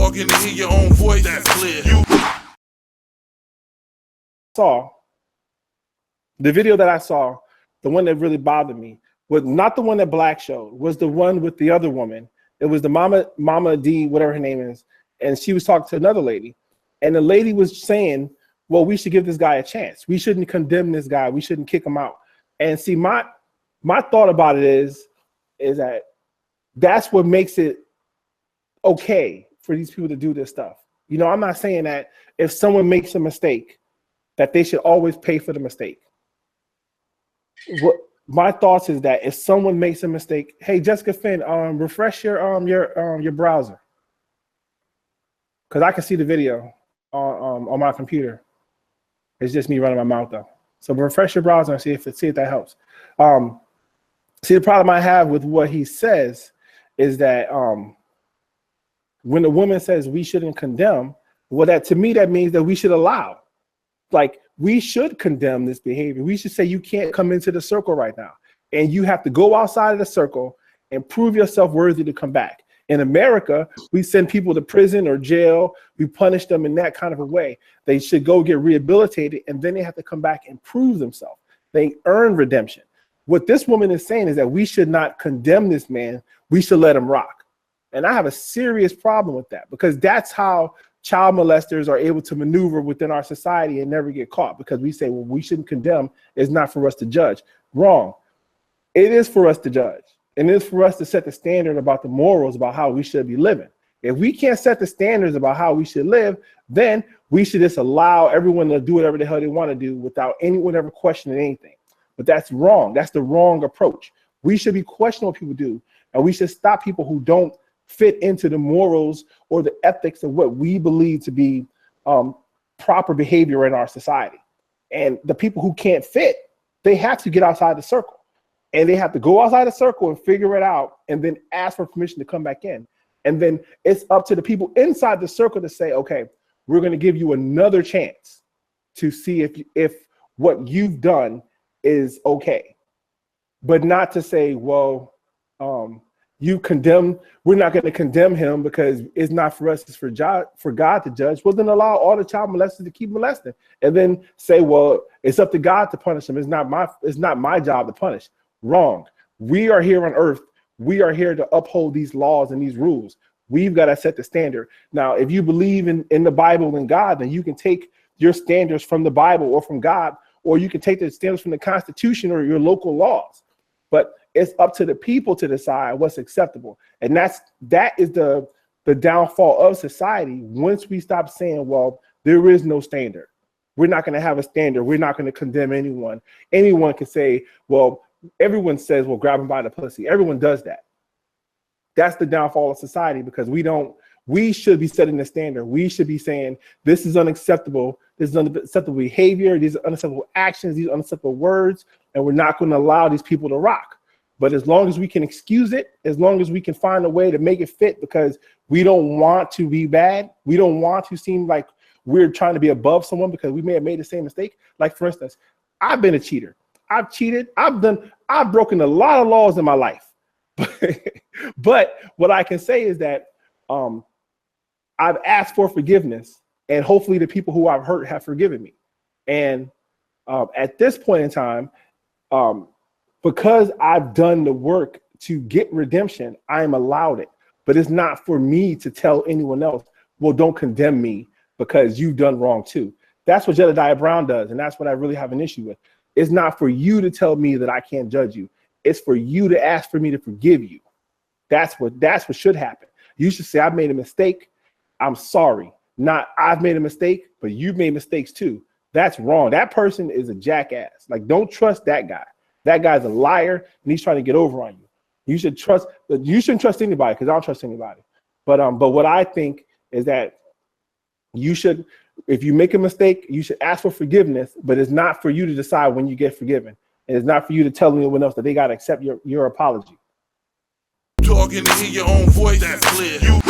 talking to hear your own voice, that's clear. The video that I saw, the one that really bothered me, was not the one that Black showed, was the one with the other woman. It was the Mama D, whatever her name is, and she was talking to another lady, and the lady was saying, well, we should give this guy a chance. We shouldn't condemn this guy. We shouldn't kick him out. And see, my thought about it is that that's what makes it okay for these people to do this stuff. You know, I'm not saying that if someone makes a mistake, that they should always pay for the mistake. What my thoughts is that if someone makes a mistake, hey, Jessica Finn, refresh your browser, because I can see the video on my computer. It's just me running my mouth though. So refresh your browser and see if that helps. See, the problem I have with what he says is that when the woman says we shouldn't condemn, well, that to me, that means that we should allow. Like, we should condemn this behavior. We should say you can't come into the circle right now. And you have to go outside of the circle and prove yourself worthy to come back. In America, we send people to prison or jail. We punish them in that kind of a way. They should go get rehabilitated, and then they have to come back and prove themselves. They earn redemption. What this woman is saying is that we should not condemn this man. We should let him rock. And I have a serious problem with that, because that's how child molesters are able to maneuver within our society and never get caught, because we say, well, we shouldn't condemn. It's not for us to judge. Wrong. It is for us to judge. And it's for us to set the standard about the morals about how we should be living. If we can't set the standards about how we should live, then we should just allow everyone to do whatever the hell they want to do without anyone ever questioning anything. But that's wrong. That's the wrong approach. We should be questioning what people do, and we should stop people who don't fit into the morals or the ethics of what we believe to be proper behavior in our society. And the people who can't fit, they have to get outside the circle, and they have to go outside the circle and figure it out, and then ask for permission to come back in. And then it's up to the people inside the circle to say, okay, we're going to give you another chance to see if what you've done is okay, but not to say, well, you condemn, we're not going to condemn him because it's not for us, it's for God to judge. Well, then allow all the child molesters to keep molesting, and then say, well, it's up to God to punish him. It's not my job to punish. Wrong. We are here on earth. We are here to uphold these laws and these rules. We've got to set the standard. Now, if you believe in the Bible and God, then you can take your standards from the Bible or from God, or you can take the standards from the Constitution or your local laws. But it's up to the people to decide what's acceptable. And that is the downfall of society. Once we stop saying, well, there is no standard. We're not going to have a standard. We're not going to condemn anyone. Anyone can say, well, everyone says, well, grab him by the pussy. Everyone does that. That's the downfall of society, because we should be setting the standard. We should be saying, this is unacceptable. This is unacceptable behavior. These are unacceptable actions. These are unacceptable words. And we're not going to allow these people to rock. But as long as we can excuse it, as long as we can find a way to make it fit, because we don't want to be bad. We don't want to seem like we're trying to be above someone because we may have made the same mistake. Like, for instance, I've been a cheater. I've cheated. I've broken a lot of laws in my life. But what I can say is that I've asked for forgiveness, and hopefully the people who I've hurt have forgiven me. And at this point in time, because I've done the work to get redemption, I am allowed it. But it's not for me to tell anyone else, well, don't condemn me because you've done wrong too. That's what Jedediah Brown does, and that's what I really have an issue with. It's not for you to tell me that I can't judge you. It's for you to ask for me to forgive you. That's what should happen. You should say, I've made a mistake. I'm sorry. Not I've made a mistake, but you've made mistakes too. That's wrong. That person is a jackass. Like, don't trust that guy. That guy's a liar, and he's trying to get over on you. You shouldn't trust anybody, because I don't trust anybody. But what I think is that you should, if you make a mistake, you should ask for forgiveness, but it's not for you to decide when you get forgiven. And it's not for you to tell anyone else that they got to accept your apology. Talking to hear your own voice, that's clear.